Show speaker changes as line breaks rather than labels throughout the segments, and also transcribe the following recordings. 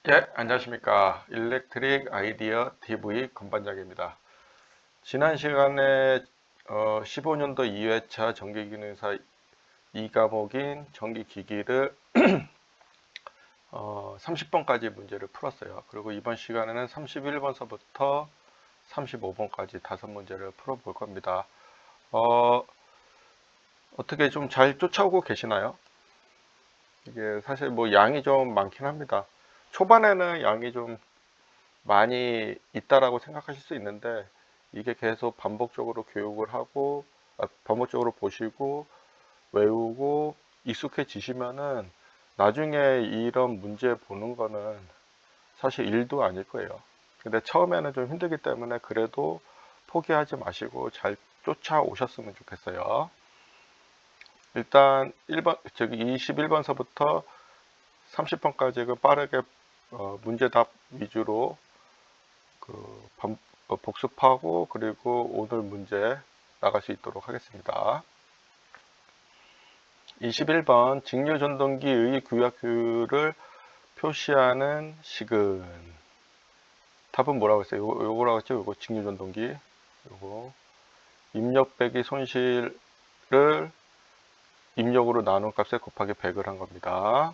예, 안녕하십니까. 일렉트릭 아이디어 TV 건반장입니다. 지난 시간에 15년도 2회차 전기기능사 2과목인 전기기기를 30번까지 문제를 풀었어요. 그리고 이번 시간에는 31번서부터 35번까지 5문제를 풀어볼 겁니다. 어떻게 좀 잘 쫓아오고 계시나요? 이게 사실 뭐 양이 좀 많긴 합니다. 초반에는 양이 좀 많이 있다라고 생각하실 수 있는데 이게 계속 반복적으로 교육을 하고 반복적으로 보시고 외우고 익숙해지시면은 나중에 이런 문제 보는 거는 사실 일도 아닐 거예요. 근데 처음에는 좀 힘들기 때문에 그래도 포기하지 마시고 잘 쫓아오셨으면 좋겠어요. 일단 21번서부터 30번까지 그 빠르게 문제답 위주로 복습하고 그리고 오늘 문제 나갈 수 있도록 하겠습니다. 21번 직류전동기의 규약표를 표시하는 식은 답은 뭐라고 했어요? 요거라고 했죠? 요거 직류전동기 요거 입력 빼기 손실을 입력으로 나눈 값에 곱하기 100을 한 겁니다.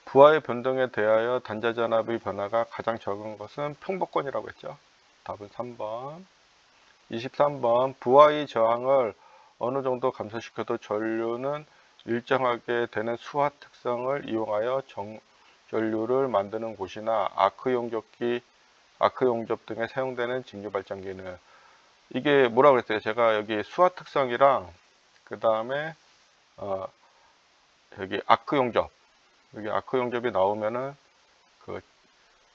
부하의 변동에 대하여 단자전압의 변화가 가장 적은 것은 평복권이라고 했죠. 답은 3번. 23번 부하의 저항을 어느 정도 감소시켜도 전류는 일정하게 되는 수화 특성을 이용하여 전류를 만드는 곳이나 아크 용접 등에 사용되는 직류 발전기는 이게 뭐라고 그랬어요? 제가 여기 수화 특성이랑 그 다음에 여기 여기 아크 용접이 나오면은 그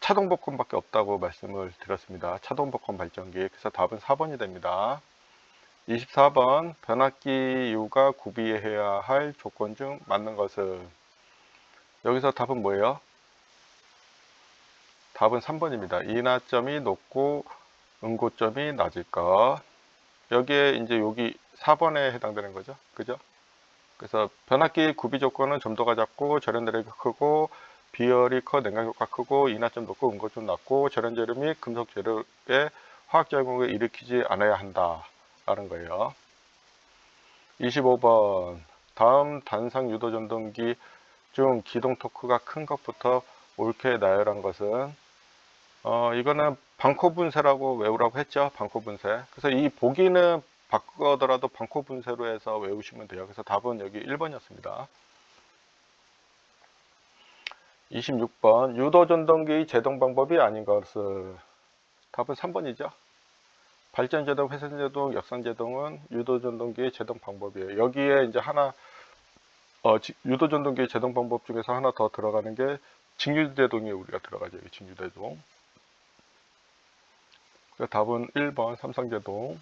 차동 복권밖에 없다고 말씀을 드렸습니다. 차동 복권 발전기. 그래서 답은 4번이 됩니다. 24번 변압기유가 구비해야 할 조건 중 맞는 것은 여기서 답은 뭐예요? 답은 3번입니다. 인하점이 높고 응고점이 낮을 것. 여기에 이제 여기 4번에 해당되는 거죠. 그죠? 그래서 변압기 구비 조건은 점도가 작고 절연내력이 크고 비열이 커 냉각 효과 크고 인하점 높고 응고점 낮고 절연재료 및 금속 재료에 화학작용을 일으키지 않아야 한다 라는 거예요. 25번 다음 단상 유도 전동기 중 기동 토크가 큰 것부터 옳게 나열한 것은 이거는 방코 분쇄라고 외우라고 했죠. 방코 분쇄. 그래서 이 보기는 바꾸더라도 방코 분쇄로 해서 외우시면 돼요. 그래서 답은 여기 1번이었습니다. 26번 유도 전동기의 제동 방법이 아닌 것은 답은 3번이죠. 발전제동, 회전제동, 역산제동은 유도전동기의 제동 방법이에요. 여기에 이제 하나, 유도전동기의 제동 방법 중에서 하나 더 들어가는 게 직류대동이 우리가 들어가죠. 직류대동. 답은 1번 삼성제동.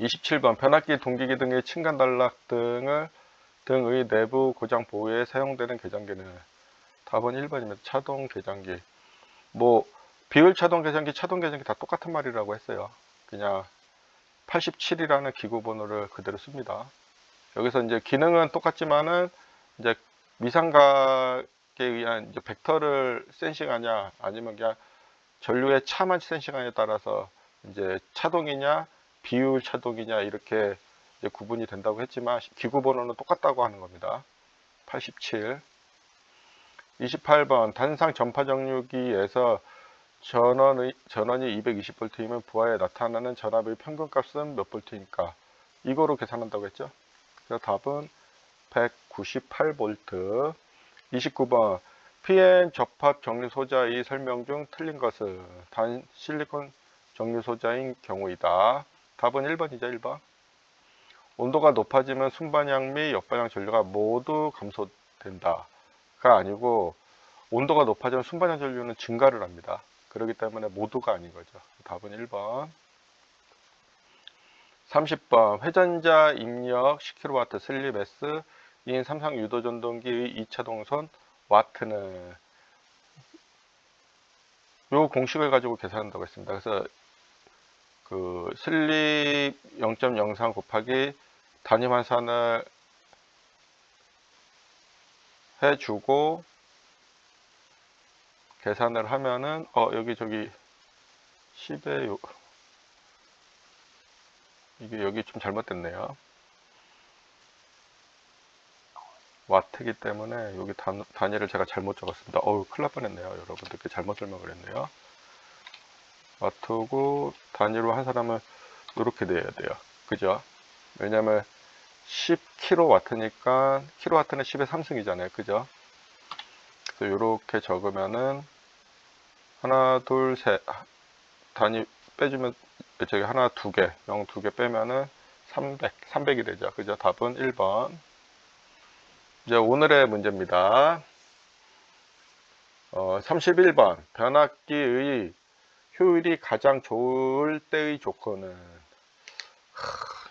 27번 변압기 동기기 등의 층간 단락 등의 내부 고장 보호에 사용되는 계장기는 답은 1번입니다. 차동 계장기. 뭐 비율 차동 계장기, 차동 계장기 다 똑같은 말이라고 했어요. 그냥 87이라는 기구 번호를 그대로 씁니다. 여기서 이제 기능은 똑같지만은 이제 미상각에 의한 이제 벡터를 센싱하냐 아니면 그냥 전류의 차만 센싱하냐에 따라서 이제 차동이냐 비율 차동이냐 이렇게 이제 구분이 된다고 했지만 기구 번호는 똑같다고 하는 겁니다. 87. 28번 단상 전파 정류기에서 전원이 220V이면 부하에 나타나는 전압의 평균값은 몇 V입니까? 이거로 계산한다고 했죠. 그래서 답은 198V. 29번 PN 접합 정류 소자의 설명 중 틀린 것은 단 실리콘 정류 소자인 경우이다. 답은 1번이죠. 1번. 온도가 높아지면 순반향 및 역반향 전류가 모두 감소된다가 아니고 온도가 높아지면 순반향 전류는 증가를 합니다. 그렇기 때문에 모두가 아닌 거죠. 답은 1번. 30번 회전자 입력 10kW 슬립 S 인 삼성 유도전동기의 2차 동선 와트는 요 공식을 가지고 계산한다고 했습니다. 그래서 그 슬립 0.03 곱하기 단위 환산을 해주고 계산을 하면은 여기 저기 10에 이게 여기 좀 잘못됐네요. 와트이기 때문에 여기 단위를 제가 잘못 적었습니다. 큰일 날 뻔했네요. 여러분들께 잘못 설명을 했네요. 와트고 단위로 한 사람은 이렇게 돼야 돼요. 그죠? 왜냐면 10kW니까 킬로와트는 10의 3승이잖아요. 그죠? 그래서 이렇게 적으면은 하나, 둘, 셋 단위 빼주면 저기 하나, 두 개, 0 두 개 빼면은 300이 되죠. 그죠? 답은 1번. 이제 오늘의 문제입니다. 31번. 변압기의 효율이 가장 좋을 때의 조건은,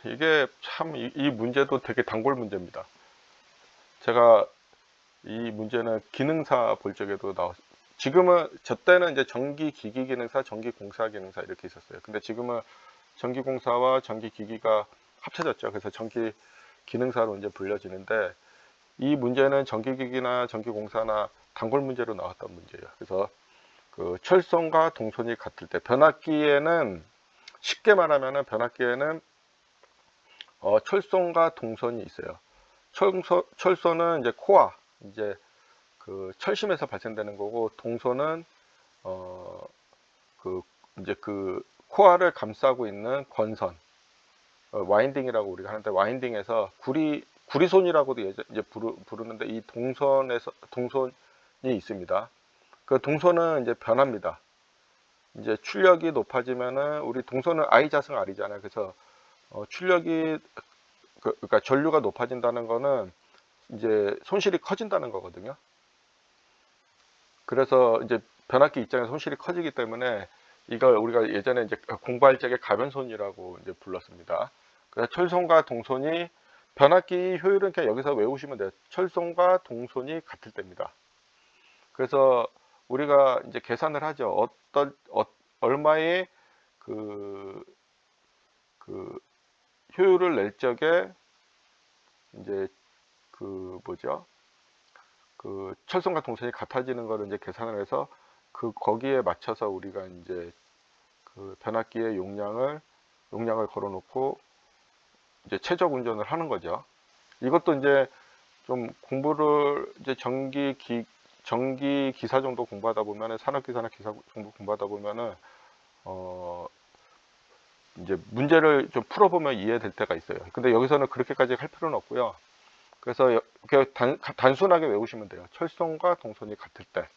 이게 참 이 문제도 되게 단골 문제입니다. 제가 이 문제는 기능사 볼 적에도 지금은 저 때는 이제 전기기기 기능사, 전기공사 기능사 이렇게 있었어요. 근데 지금은 전기공사와 전기기기가 합쳐졌죠. 그래서 전기 기능사로 이제 불려지는데, 이 문제는 전기기기나 전기공사나 단골 문제로 나왔던 문제예요. 그래서 그 철선과 동선이 같을 때, 변압기에는 쉽게 말하면은 변압기에는 철선과 동선이 있어요. 철선은 이제 코어, 이제 그 철심에서 발생되는 거고, 동선은 그 이제 그 코어를 감싸고 있는 권선, 와인딩이라고 우리가 하는데, 와인딩에서 구리손이라고도 이제 부르는데, 이 동선이 있습니다. 그 동선은 이제 변합니다. 이제 출력이 높아지면은, 우리 동선은 I 자승 R이잖아요. 그래서 출력이 그러니까 전류가 높아진다는 거는 이제 손실이 커진다는 거거든요. 그래서 이제 변압기 입장에서 손실이 커지기 때문에, 이걸 우리가 예전에 이제 공부할 적에 가변손이라고 이제 불렀습니다. 그래서 철선과 동선이, 변압기 효율은 그냥 여기서 외우시면 돼요. 철선과 동선이 같을 때입니다. 그래서 우리가 이제 계산을 하죠. 얼마의 그 효율을 낼 적에 이제 그 뭐죠? 그 철선과 동선이 같아지는 거를 이제 계산을 해서 거기에 맞춰서 우리가 이제 그 변압기의 용량을 걸어놓고 이제 최적 운전을 하는 거죠. 이것도 이제 좀 공부를 이제 전기 기사 정도 공부하다 보면은, 산업기사나 기사 정도 공부하다 보면은 이제 문제를 좀 풀어보면 이해될 때가 있어요. 근데 여기서는 그렇게까지 할 필요는 없고요. 그래서 단순하게 외우시면 돼요. 철선과 동선이 같을 때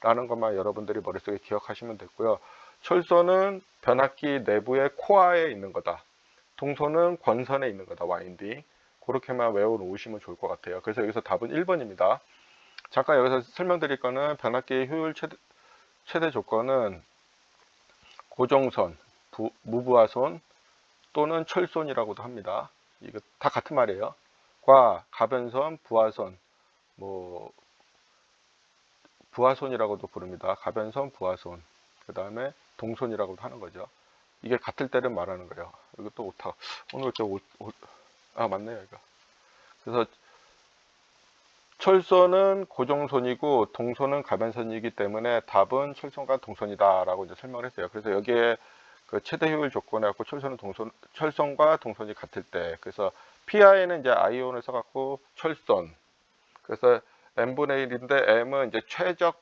라는 것만 여러분들이 머릿속에 기억하시면 됐고요. 철선은 변압기 내부의 코어에 있는 거다. 동선은 권선에 있는 거다. 와인딩. 그렇게만 외워 놓으시면 좋을 것 같아요. 그래서 여기서 답은 1번입니다. 잠깐 여기서 설명드릴 거는, 변압기의 효율 최대 조건은 고정선, 무부하손 또는 철선이라고도 합니다. 이거 다 같은 말이에요. 가변선, 부하선, 부하손이라고도 부릅니다. 가변선, 부하손. 그 다음에 동선이라고도 하는 거죠. 이게 같을 때를 말하는 거예요. 이것도 오타. 오늘 맞네요, 이거. 그래서 철선은 고정선이고 동선은 가변선이기 때문에 답은 철선과 동선이다라고 이제 설명을 했어요. 그래서 여기에 그 최대 효율 조건에 갖고 철선과 동선이 같을 때, 그래서 PI는 이제 아이온을 써갖고 철선. 그래서 n분의 1인데, m은 이제 최적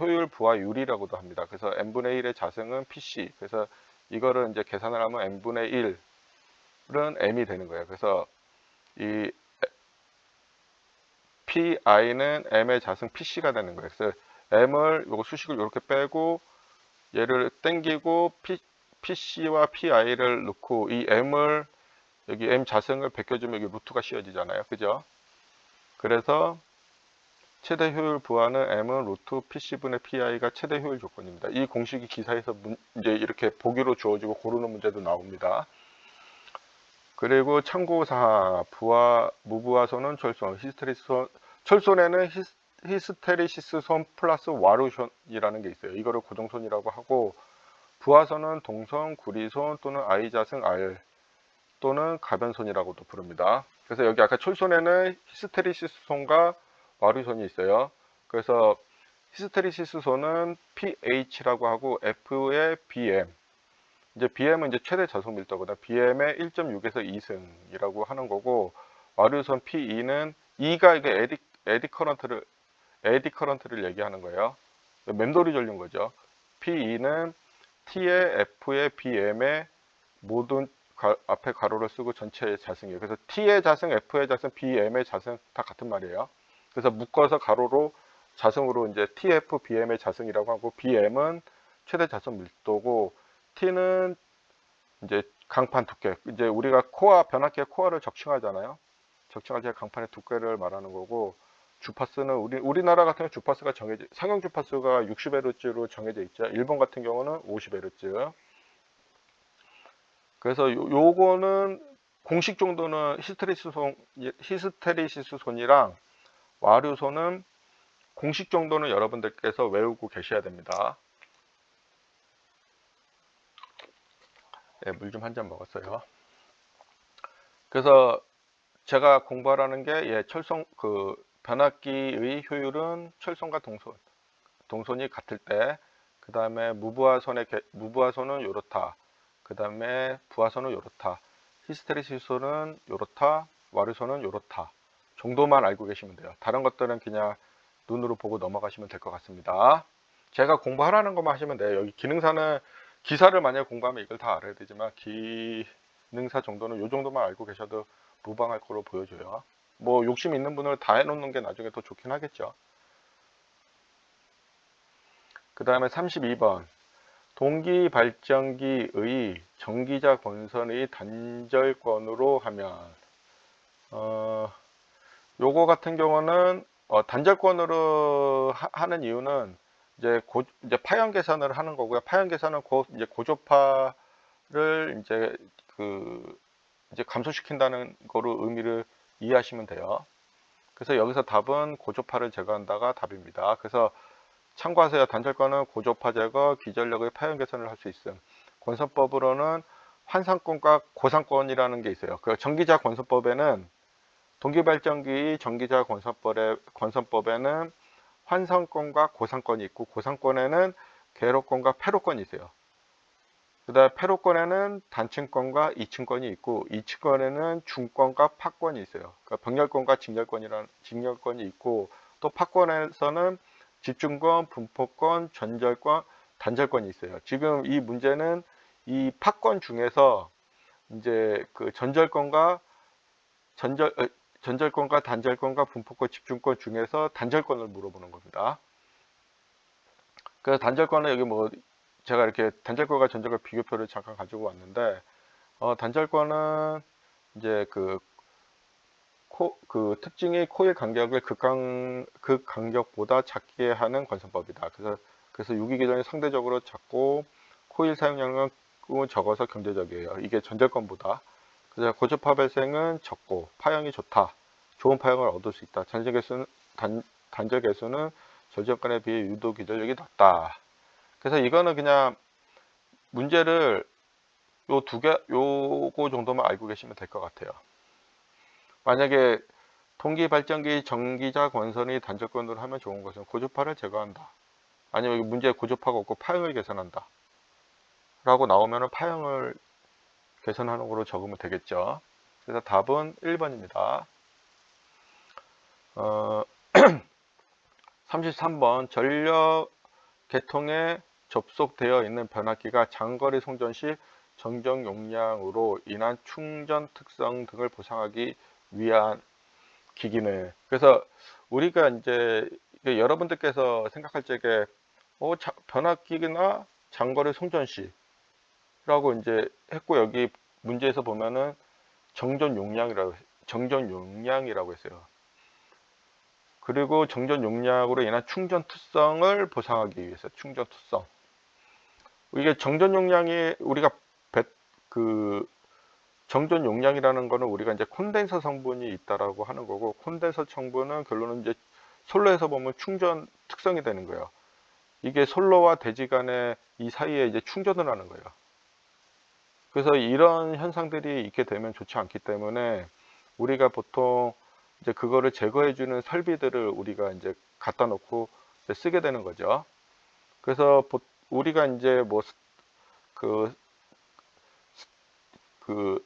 효율 부하율이라고도 합니다. 그래서 n분의 1의 자승은 PC. 그래서 이거를 이제 계산을 하면 n분의 1은 m이 되는 거예요. 그래서 이 PI는 m의 자승 PC가 되는 거예요. 그래서 m을 요거 수식을 이렇게 빼고 얘를 땡기고 PC와 PI를 넣고, 이 m을 여기 m 자승을 베껴주면 여기 루트가 씌워지잖아요. 그죠? 그래서 최대 효율 부하는 m은 루트 PC분의 PI가 최대 효율 조건입니다. 이 공식이 기사에서 이제 이렇게 보기로 주어지고 고르는 문제도 나옵니다. 그리고 참고사항, 무부하선은 철선, 철선에는 히스테리시스선 플러스 와루선이라는 게 있어요. 이거를 고정선이라고 하고, 부하선은 동선, 구리선 또는 I자승 R 또는 가변선이라고도 부릅니다. 그래서 여기 아까 철선에는 히스테리시스선과 와류손이 있어요. 그래서 히스테리시스손은 pH라고 하고 F의 BM. 이제 BM은 이제 최대 저속 밀도거든. BM의 1.6에서 2승이라고 하는 거고, 와류손 PE는 E가 이게 에디 커런트를 얘기하는 거예요. 맴돌이 전류인 거죠. PE는 T의 F의 BM의 모든 앞에 가로를 쓰고 전체의 자승이에요. 그래서 T의 자승, F의 자승, BM의 자승 다 같은 말이에요. 그래서 묶어서 가로로 자승으로 이제 TF, BM의 자승이라고 하고, BM은 최대 자승 밀도고, T는 이제 강판 두께. 이제 우리가 변압기의 코어를 적층하잖아요. 적층할 때 강판의 두께를 말하는 거고, 주파수는 우리나라 같은 경우 주파수가 상용 주파수가 60Hz로 정해져 있죠. 일본 같은 경우는 50Hz. 그래서 요거는 공식 정도는 히스테리시스손이랑 와류손은 공식 정도는 여러분들께서 외우고 계셔야 됩니다. 네, 물 좀 한 잔 먹었어요. 그래서 제가 공부하라는 게 변압기의 효율은 철손과 동손이 같을 때, 그 다음에 무부하손은 요렇다. 그 다음에 부하손은 요렇다. 히스테리시스손은 요렇다. 와류손은 요렇다. 정도만 알고 계시면 돼요. 다른 것들은 그냥 눈으로 보고 넘어가시면 될 것 같습니다. 제가 공부하라는 것만 하시면 돼요. 여기 기능사는 기사를 만약에 공부하면 이걸 다 알아야 되지만 기능사 정도는 요 정도만 알고 계셔도 무방할 거로 보여줘요. 뭐 욕심 있는 분을 다 해놓는 게 나중에 더 좋긴 하겠죠. 그 다음에 32번 동기 발전기의 전기자 권선의 단절권으로 하면 요거 같은 경우는 단절권으로 하는 이유는 이제 파형 계산을 하는 거고요. 파형 계산은 이제 고조파를 이제 감소시킨다는 거로 의미를 이해하시면 돼요. 그래서 여기서 답은 고조파를 제거한다가 답입니다. 그래서 참고하세요. 단절권은 고조파 제거, 기전력의 파형 개선을 할 수 있음. 권선법으로는 환상권과 고상권이라는 게 있어요. 그 전기자 권선법에는 동기발전기 전기자 권선법에는 환상권과 고상권이 있고, 고상권에는 괴로권과 패로권이 있어요. 그 다음에 패로권에는 단층권과 이층권이 있고, 이층권에는 중권과 파권이 있어요. 그러니까 병렬권과 직렬권이 있고, 또 파권에서는 집중권, 분포권, 전절권, 단절권이 있어요. 지금 이 문제는 이 파권 중에서 이제 그 전절권과 단절권과 분포권, 집중권 중에서 단절권을 물어보는 겁니다. 그래서 단절권은 여기 뭐 제가 이렇게 단절권과 전절권 비교표를 잠깐 가지고 왔는데, 단절권은 이제 그 특징이 코일 간격을 극간격보다 작게 하는 권선법이다. 그래서 유기기전이 상대적으로 작고 코일 사용량은 적어서 경제적이에요. 이게 전절권보다. 그래서 고조파 발생은 적고 파형이 좋다. 좋은 파형을 얻을 수 있다. 단절 개수는 전절권에 비해 유도 기전력이 낮다. 그래서 이거는 그냥 문제를 요거 정도만 알고 계시면 될 것 같아요. 만약에 동기 발전기 전기자 권선이 단절권으로 하면 좋은 것은 고조파를 제거한다. 아니면 문제에 고조파가 없고 파형을 개선한다. 라고 나오면 파형을 개선하는 거로 적으면 되겠죠. 그래서 답은 1번입니다. 33번 전력 계통에 접속되어 있는 변압기가 장거리 송전 시 정정 용량으로 인한 충전 특성 등을 보상하기 위한 기기는, 그래서 우리가 이제 여러분들께서 생각할 적에 변압기나 장거리 송전 시라고 이제 했고, 여기 문제에서 보면은 정전 용량이라고 했어요. 그리고 정전 용량으로 인한 충전 특성을 보상하기 위해서 충전 특성. 이게 정전 용량이 정전 용량이라는 거는 우리가 이제 콘덴서 성분이 있다라고 하는 거고, 콘덴서 성분은 결론은 이제 솔로에서 보면 충전 특성이 되는 거예요. 이게 솔로와 대지 간의 이 사이에 이제 충전을 하는 거예요. 그래서 이런 현상들이 있게 되면 좋지 않기 때문에 우리가 보통 이제 그거를 제거해주는 설비들을 우리가 이제 갖다 놓고 이제 쓰게 되는 거죠. 그래서 우리가 이제 뭐 그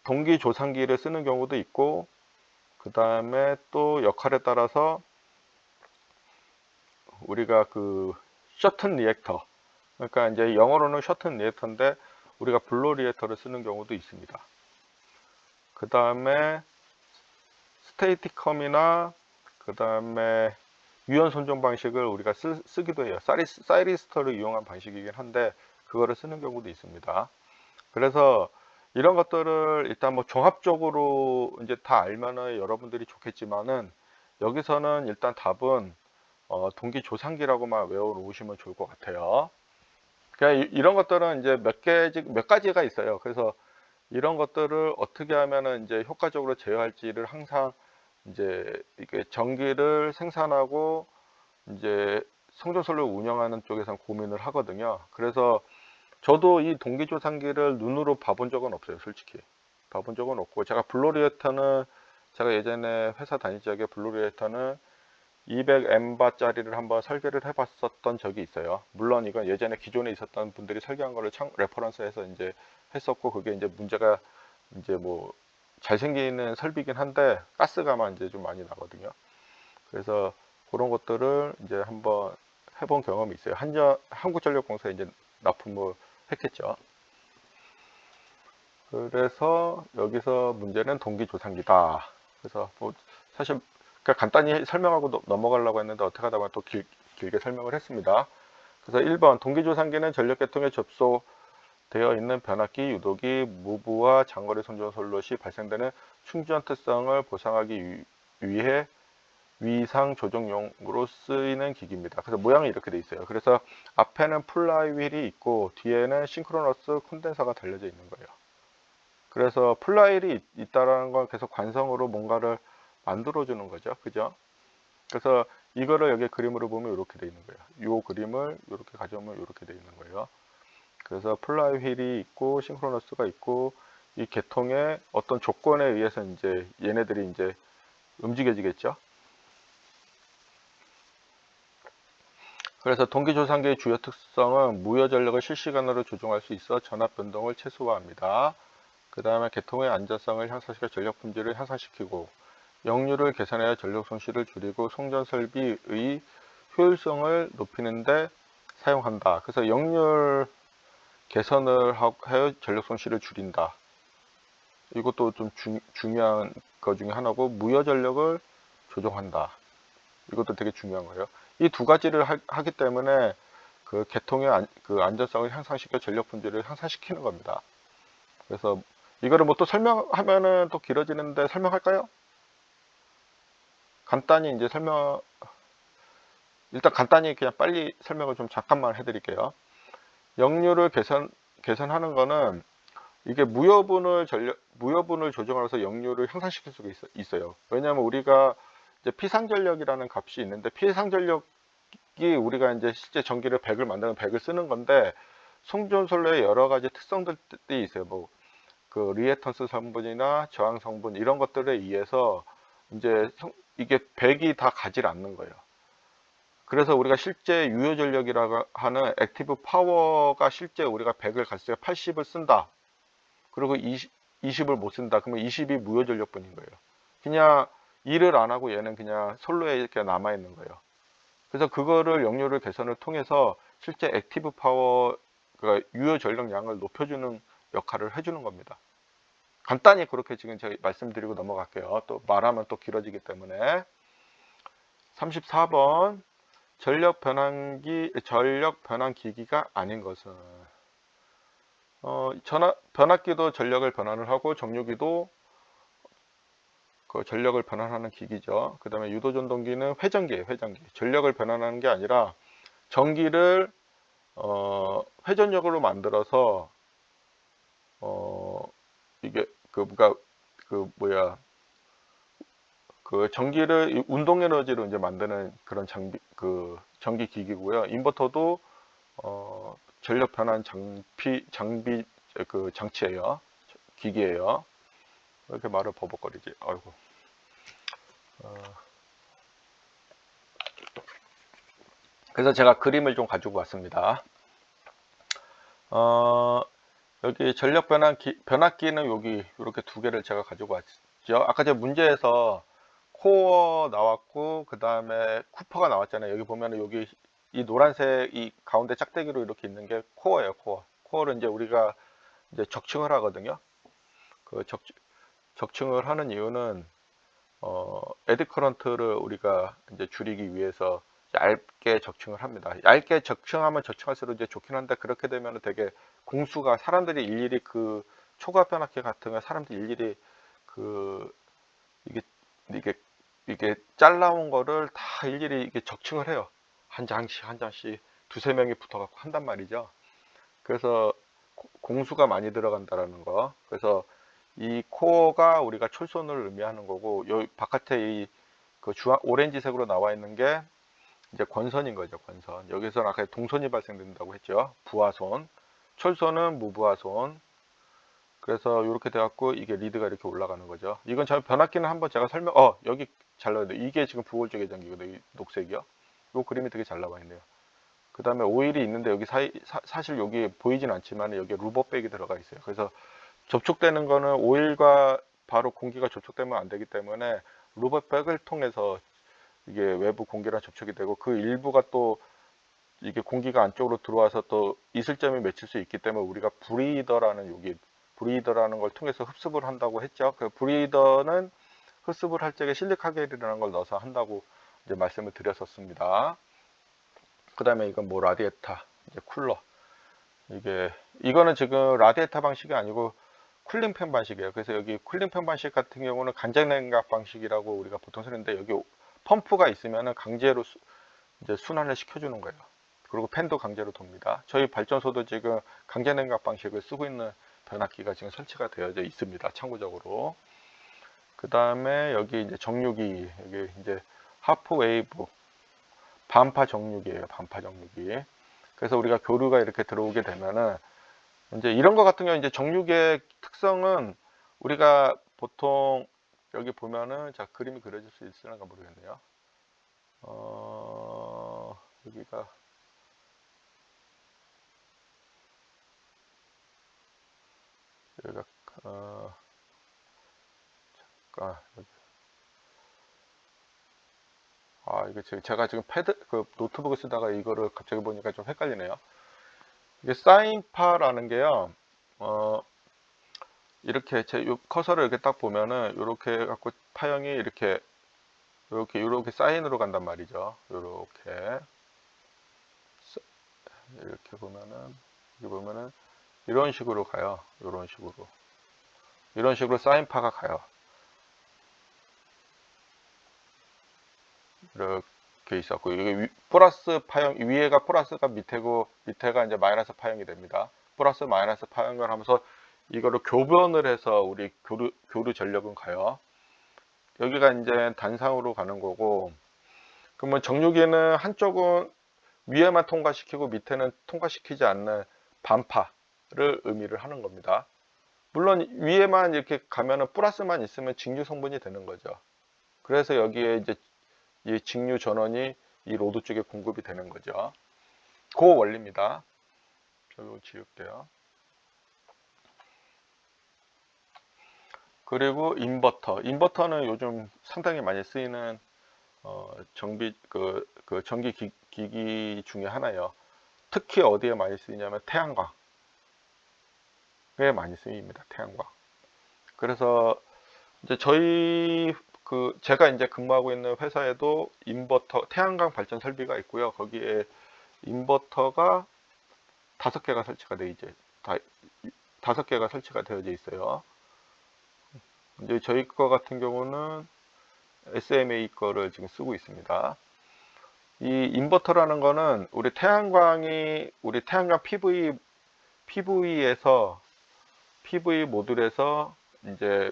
동기 조상기를 쓰는 경우도 있고, 그 다음에 또 역할에 따라서 우리가 그 셔튼 리액터, 그러니까 이제 영어로는 셔튼 리액터인데 우리가 블로 리액터를 쓰는 경우도 있습니다. 그 다음에 스테이티컴이나 그 다음에 유연 손종 방식을 우리가 쓰기도 해요. 사이리스터를 이용한 방식이긴 한데 그거를 쓰는 경우도 있습니다. 그래서 이런 것들을 일단 뭐 종합적으로 이제 다 알면은 여러분들이 좋겠지만은, 여기서는 일단 답은 동기 조상기라고만 외워 놓으시면 좋을 것 같아요. 그러니까 이런 것들은 이제 몇 가지가 있어요. 그래서 이런 것들을 어떻게 하면은 이제 효과적으로 제어할지를 항상 이제 이게 전기를 생산하고 이제 성전설로 운영하는 쪽에서 고민을 하거든요. 그래서 저도 이 동기조상기를 눈으로 봐본 적은 없어요. 솔직히 봐본 적은 없고, 제가 블루리에터는 제가 예전에 회사 다닐 적에 블루리에터는 200M바짜리를 한번 설계를 해봤었던 적이 있어요. 물론 이건 예전에 기존에 있었던 분들이 설계한 거를 레퍼런스해서 이제 했었고, 그게 이제 문제가 이제 뭐 잘생기는 설비긴 한데 가스가만 이제 좀 많이 나거든요. 그래서 그런 것들을 이제 한번 해본 경험이 있어요. 한국전력공사에 이제 납품을 했겠죠. 그래서 여기서 문제는 동기조상기다. 그래서 뭐 사실 그러니까 간단히 설명하고 넘어가려고 했는데 어떻게 하다 보면 또 길게 설명을 했습니다. 그래서 1번 동기조상기는 전력계통에 접속되어 있는 변압기, 유도기, 무브와 장거리 손전 솔로 시 발생되는 충전 특성을 보상하기 위해 위상 조정용으로 쓰이는 기기입니다. 그래서 모양이 이렇게 돼 있어요. 그래서 앞에는 플라이휠이 있고 뒤에는 싱크로너스 콘덴서가 달려져 있는 거예요. 그래서 플라이휠이 있다라는 건 계속 관성으로 뭔가를 만들어 주는 거죠. 그죠? 그래서 이거를 여기 그림으로 보면 이렇게 돼 있는 거예요. 이 그림을 이렇게 가져오면 이렇게 돼 있는 거예요. 그래서 플라이휠이 있고 싱크로너스가 있고, 이 계통의 어떤 조건에 의해서 이제 얘네들이 이제 움직여지겠죠. 그래서 동기조상기의 주요 특성은 무효 전력을 실시간으로 조종할 수 있어 전압 변동을 최소화합니다. 그 다음에 계통의 안전성을 향상시켜 전력 품질을 향상시키고, 역류를 개선하여 전력 손실을 줄이고 송전 설비의 효율성을 높이는 데 사용한다. 그래서 역률 개선을 하여 전력 손실을 줄인다. 이것도 좀 중요한 것 중에 하나고, 무효 전력을 조종한다. 이것도 되게 중요한 거예요. 이 두 가지를 하기 때문에 그 계통의 그 안전성을 향상시켜 전력 품질을 향상시키는 겁니다. 그래서 이거를 뭐 또 설명하면은 또 길어지는데 설명할까요? 간단히 이제 일단 간단히 그냥 빨리 설명을 좀 잠깐만 해드릴게요. 역류를 개선하는 거는 이게 무여분을 조정하면서 역류를 향상시킬 수가 있어요. 왜냐하면 우리가 이제 피상전력이라는 값이 있는데, 피상전력이 우리가 이제 실제 전기를 100을 만드는 100을 쓰는 건데, 송전솔로의 여러 가지 특성들이 있어요. 뭐 그 리액턴스 성분이나 저항 성분 이런 것들에 의해서 이제 이게 100이 다 가지 않는 거예요. 그래서 우리가 실제 유효 전력이라고 하는 액티브 파워가 실제 우리가 100을 갔을 때 80을 쓴다. 그리고 20을 못 쓴다. 그러면 20이 무효 전력분인 거예요. 그냥 일을 안 하고 얘는 그냥 솔로에 이렇게 남아 있는 거예요. 그래서 그거를 역류를 개선을 통해서 실제 액티브 파워, 그러니까 유효 전력량을 높여주는 역할을 해주는 겁니다. 간단히 그렇게 지금 제가 말씀드리고 넘어갈게요. 또 말하면 또 길어지기 때문에. 34번 전력 변환 기기가 아닌 것은, 변압기도 전력을 변환을 하고 정류기도 그 전력을 변환하는 기기죠. 그 다음에 유도전동기는 회전기예요. 전력을 변환하는 게 아니라 전기를 회전력으로 만들어서 이게 그 전기를 운동 에너지로 이제 만드는 그런 전기 기기고요. 인버터도 전력 변환 장치예요. 기기예요. 왜 이렇게 말을 버벅거리지? 아이고. 그래서 제가 그림을 좀 가지고 왔습니다. 여기 전력 변압기는 여기 이렇게 두 개를 제가 가지고 왔죠. 아까 제가 문제에서 코어 나왔고 그 다음에 쿠퍼가 나왔잖아요. 여기 보면은 여기 이 노란색 이 가운데 짝대기로 이렇게 있는 게 코어예요. 코어를 이제 우리가 이제 적층을 하거든요. 그 적층을 하는 이유는 에드 커런트를 우리가 이제 줄이기 위해서 얇게 적층을 합니다. 얇게 적층하면 적층할수록 이제 좋긴 한데, 그렇게 되면 되게 공수가 사람들이 일일이 그 초과 변압기 같은 거 사람들이 일일이 그 이게 이게 이게 잘라온 거를 다 일일이 이게 적층을 해요. 한 장씩 한 장씩 두세 명이 붙어갖고 한단 말이죠. 그래서 공수가 많이 들어간다라는 거. 그래서 이 코어가 우리가 철선을 의미하는 거고, 요 바깥에 이 그 오렌지색으로 나와 있는 게 이제 권선인 거죠. 권선. 여기서 아까 동선이 발생된다고 했죠. 부하선. 철선은 무부하선. 그래서 이렇게 돼갖고 이게 리드가 이렇게 올라가는 거죠. 이건 저 변압기는 한번 제가 여기 잘 나와 있네요. 이게 지금 부월적 예전기거든요. 이 녹색이요. 이 그림이 되게 잘 나와 있네요. 그 다음에 오일이 있는데 여기 사실 여기 보이진 않지만 여기 루버백이 들어가 있어요. 그래서 접촉되는 거는 오일과 바로 공기가 접촉되면 안 되기 때문에 루버백을 통해서 이게 외부 공기랑 접촉이 되고, 그 일부가 또 이게 공기가 안쪽으로 들어와서 또 이슬점이 맺힐 수 있기 때문에 우리가 브리더라는 걸 통해서 흡습을 한다고 했죠. 그 브리더는 흡습을 할 적에 실리카겔이라는 걸 넣어서 한다고 이제 말씀을 드렸었습니다. 그 다음에 이건 뭐 라디에이터, 이제 쿨러. 이거는 지금 라디에이터 방식이 아니고 쿨링팬 방식이에요. 그래서 여기 쿨링팬 방식 같은 경우는 간접냉각 방식이라고 우리가 보통 쓰는데, 여기 펌프가 있으면은 강제로 이제 순환을 시켜주는 거예요. 그리고 팬도 강제로 돕니다. 저희 발전소도 지금 강제냉각 방식을 쓰고 있는 변압기가 지금 설치가 되어져 있습니다. 참고적으로. 그 다음에 여기 이제 정류기, 여기 이제 하프 웨이브, 반파 정류기예요. 반파 정류기. 그래서 우리가 교류가 이렇게 들어오게 되면은 이제 이런 거 같은 경우 이제 정류기의 특성은 우리가 보통 여기 보면은 자 그림이 그려질 수 있을까 모르겠네요. 여기가 잠깐 이게 제가 지금 노트북을 쓰다가 이거를 갑자기 보니까 좀 헷갈리네요. 이게 사인파라는 게요. 이렇게 요 커서를 이렇게 딱 보면은 이렇게 갖고 파형이 이렇게 사인으로 간단 말이죠. 이렇게 보면은 이런 식으로 가요. 이런 식으로 사인파가 가요. 이렇게 있었고, 이게 플러스 파형, 위에가 플러스가 밑에고 밑에가 이제 마이너스 파형이 됩니다. 플러스 마이너스 파형을 하면서 이거를 교변을 해서 우리 교류 전력은 가요. 여기가 이제 단상으로 가는 거고, 그러면 정류기는 한쪽은 위에만 통과시키고 밑에는 통과시키지 않는 반파를 의미를 하는 겁니다. 물론 위에만 이렇게 가면은 플러스만 있으면 직류 성분이 되는 거죠. 그래서 여기에 이제 이 직류 전원이 이 로드 쪽에 공급이 되는 거죠. 그 원리입니다. 저거 지울게요. 그리고 인버터는 요즘 상당히 많이 쓰이는 전기 기기 중에 하나예요. 특히 어디에 많이 쓰이냐면 태양광에 많이 쓰입니다. 태양광. 그래서 이제 제가 이제 근무하고 있는 회사에도 태양광 발전 설비가 있고요. 거기에 인버터가 5개가 설치가 되어져 있어요. 이제 저희 거 같은 경우는 SMA 거를 지금 쓰고 있습니다. 이 인버터라는 거는 우리 태양광 PV 모듈에서 이제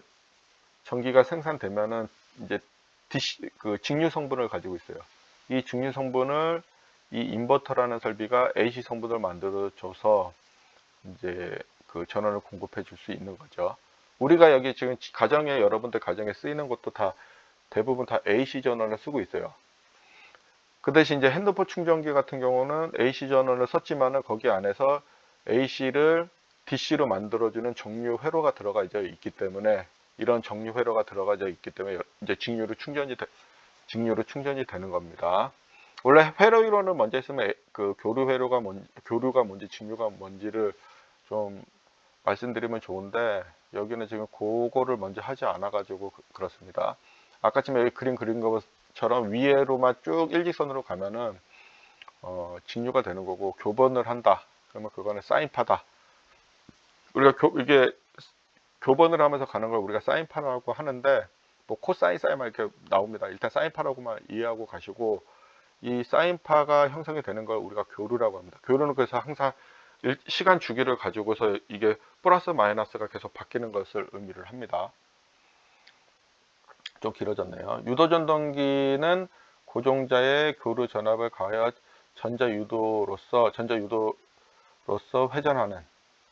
전기가 생산되면은 이제 직류 성분을 가지고 있어요. 이 직류 성분을 이 인버터라는 설비가 AC 성분을 만들어줘서 이제 그 전원을 공급해 줄 수 있는 거죠. 우리가 여기 지금 여러분들 가정에 쓰이는 것도 대부분 다 AC 전원을 쓰고 있어요. 그 대신 이제 핸드폰 충전기 같은 경우는 AC 전원을 썼지만은 거기 안에서 AC를 DC로 만들어주는 정류 회로가 들어가져 있기 때문에 이런 정류 회로가 들어가져 있기 때문에 이제 직류로 충전이 되는 겁니다. 원래 회로 이론을 먼저 했으면 그 교류 회로가 교류가 뭔지 직류가 뭔지를 좀 말씀드리면 좋은데 여기는 지금 그거를 먼저 하지 않아 가지고 그렇습니다. 아까 전에 여기 그림 그린 것처럼 위에로만 쭉 일직선으로 가면은 직류가 되는 거고, 교번을 한다 그러면 그거는 사인파다. 우리가 이게 교번을 하면서 가는 걸 우리가 사인파라고 하는데, 뭐 코사인 사인만 이렇게 나옵니다. 일단 사인파라고만 이해하고 가시고, 이 사인파가 형성이 되는 걸 우리가 교류라고 합니다. 교류는 그래서 항상 시간 주기를 가지고서 이게 플러스 마이너스가 계속 바뀌는 것을 의미를 합니다. 좀 길어졌네요. 유도전동기는 고종자의 교류 전압을 가하여 전자유도로서 회전하는,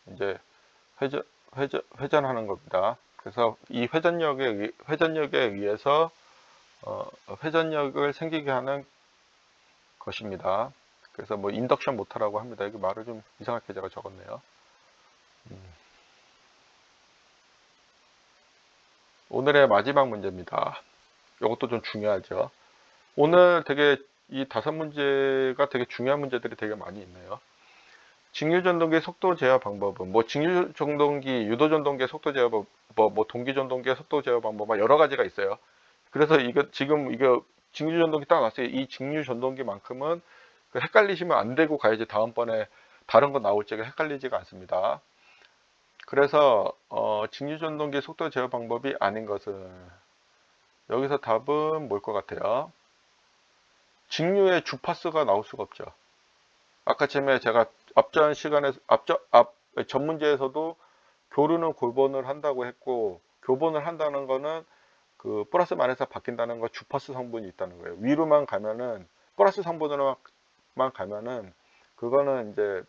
이제 회전하는 겁니다. 그래서 이 회전력에 의해서 회전력을 생기게 하는 것입니다. 그래서 뭐 인덕션 모터라고 합니다. 이거 말을 좀 이상하게 제가 적었네요. 오늘의 마지막 문제입니다. 이것도 좀 중요하죠. 오늘 되게 이 5문제가 되게 중요한 문제들이 되게 많이 있네요. 직류전동기의 속도 제어 방법은 뭐 직류전동기, 유도전동기의 속도 제어 방법, 뭐 동기전동기의 속도 제어 방법 여러 가지가 있어요. 그래서 지금 직류전동기 딱 나왔어요. 이 직류전동기만큼은 헷갈리시면 안 되고 가야지 다음번에 다른 거 나올 적에 헷갈리지가 않습니다. 그래서 직류전동기 속도 제어 방법이 아닌 것은, 여기서 답은 뭘 것 같아요? 직류의 주파수가 나올 수가 없죠. 아까 전에 제가 전 문제에서도 교류는 교본을 한다고 했고, 교본을 한다는 거는 그 플러스 마이너스가 바뀐다는 거, 주파수 성분이 있다는 거예요. 위로만 가면은, 플러스 성분으로만 가면은 그거는 이제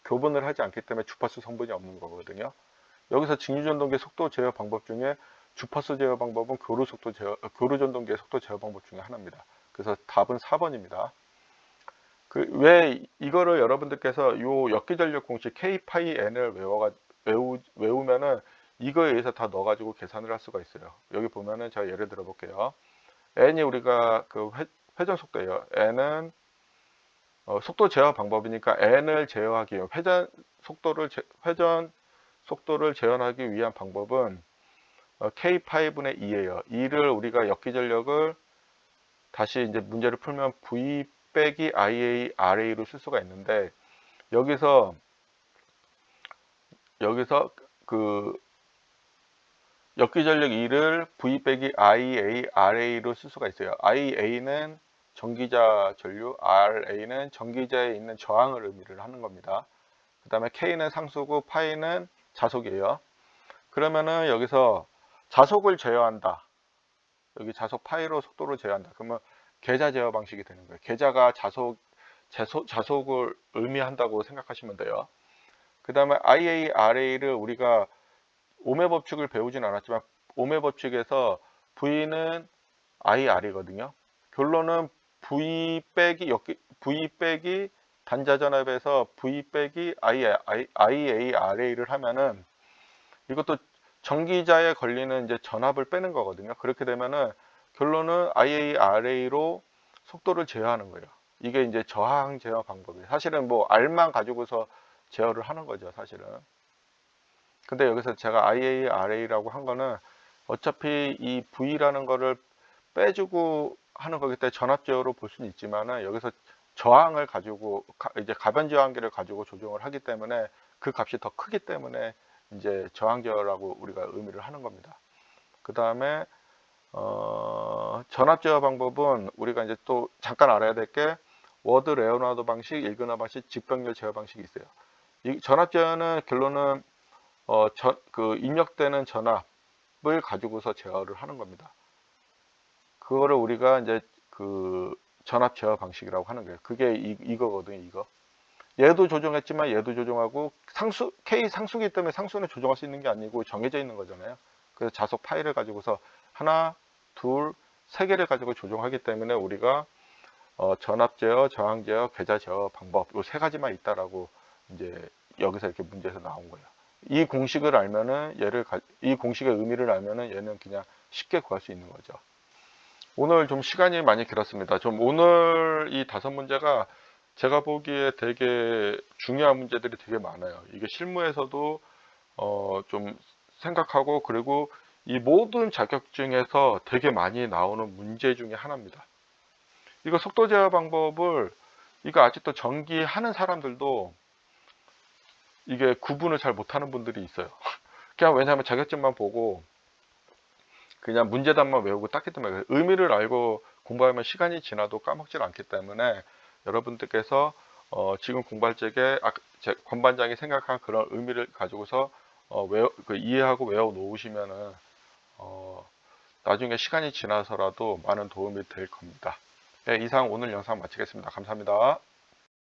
교본을 하지 않기 때문에 주파수 성분이 없는 거거든요. 여기서 직류전동기 속도 제어 방법 중에 주파수 제어 방법은 교류전동기의 속도 제어 방법 중에 하나입니다. 그래서 답은 4번입니다. 왜 이거를 여러분들께서 요 역기전력 공식 K 파이 N을 외우면은 이거에 의해서 다 넣어가지고 계산을 할 수가 있어요. 여기 보면은 제가 예를 들어 볼게요. N이 우리가 그 회전 속도예요. N은 속도 제어 방법이니까 N을 제어하기 위해 회전 속도를 제어하기 위한 방법은 K 파이분의 2예요. 2를 우리가 역기전력을 다시 이제 문제를 풀면 V 빼기 IA RA로 쓸 수가 있는데, 여기서 그 역기전력 2를 V 빼기 IA RA로 쓸 수가 있어요. IA는 전기자 전류, RA는 전기자에 있는 저항을 의미를 하는 겁니다. 그 다음에 K는 상수고 파이는 자속이에요. 그러면은 여기서 자속을 제어한다. 여기 자속 파이로 속도를 제어한다. 그러면 계자 제어 방식이 되는 거예요. 계자가 자속을 의미한다고 생각하시면 돼요. 그 다음에 IA, RA를 우리가 오메 법칙을 배우진 않았지만 오메 법칙에서 V는 IR이거든요. 결론은 V 빼기 단자전압에서 V 빼기 IARA를 하면은 이것도 전기자에 걸리는 이제 전압을 빼는 거거든요. 그렇게 되면은 결론은 IARA로 속도를 제어하는 거예요. 이게 이제 저항 제어 방법이에요. 사실은 뭐 R만 가지고서 제어를 하는 거죠, 사실은. 근데 여기서 제가 IARA라고 한 거는 어차피 이 V라는 거를 빼주고 하는 거기 때문에 전압 제어로 볼 수는 있지만은, 여기서 저항을 가지고 이제 가변 저항기를 가지고 조정을 하기 때문에 그 값이 더 크기 때문에 이제 저항 제어라고 우리가 의미를 하는 겁니다. 그 다음에 전압 제어 방법은 우리가 이제 또 잠깐 알아야 될 게 워드 레오나르도 방식, 일그너 방식, 직병렬 제어 방식이 있어요. 이 전압 제어는 결론은 입력되는 전압을 가지고서 제어를 하는 겁니다. 그거를 우리가 이제 그 전압 제어 방식이라고 하는 거예요. 그게 이거거든요, 이거. 얘도 조정했지만 얘도 조정하고, K 상수기 때문에 상수는 조정할 수 있는 게 아니고 정해져 있는 거잖아요. 그래서 자속 파일을 가지고서 하나, 둘, 세 개를 가지고 조정하기 때문에 우리가 전압 제어, 저항 제어, 계좌 제어 방법 요 세 가지만 있다라고 이제 여기서 이렇게 문제에서 나온 거예요. 이 공식을 알면은 이 공식의 의미를 알면은 얘는 그냥 쉽게 구할 수 있는 거죠. 오늘 좀 시간이 많이 길었습니다. 좀 오늘 이 5문제가 제가 보기에 되게 중요한 문제들이 되게 많아요. 이게 실무에서도 좀 생각하고, 그리고 이 모든 자격증에서 되게 많이 나오는 문제 중에 하나입니다. 이거 속도 제어 방법을 이거 아직도 전기하는 사람들도 이게 구분을 잘 못하는 분들이 있어요. 그냥 왜냐하면 자격증만 보고 그냥 문제단만 외우고 땄기 때문에 의미를 알고 공부하면 시간이 지나도 까먹질 않기 때문에 여러분들께서 지금 공부할 적에 제 권반장이 생각한 그런 의미를 가지고서 이해하고 외워 놓으시면은 나중에 시간이 지나서라도 많은 도움이 될 겁니다. 네, 이상 오늘 영상 마치겠습니다. 감사합니다.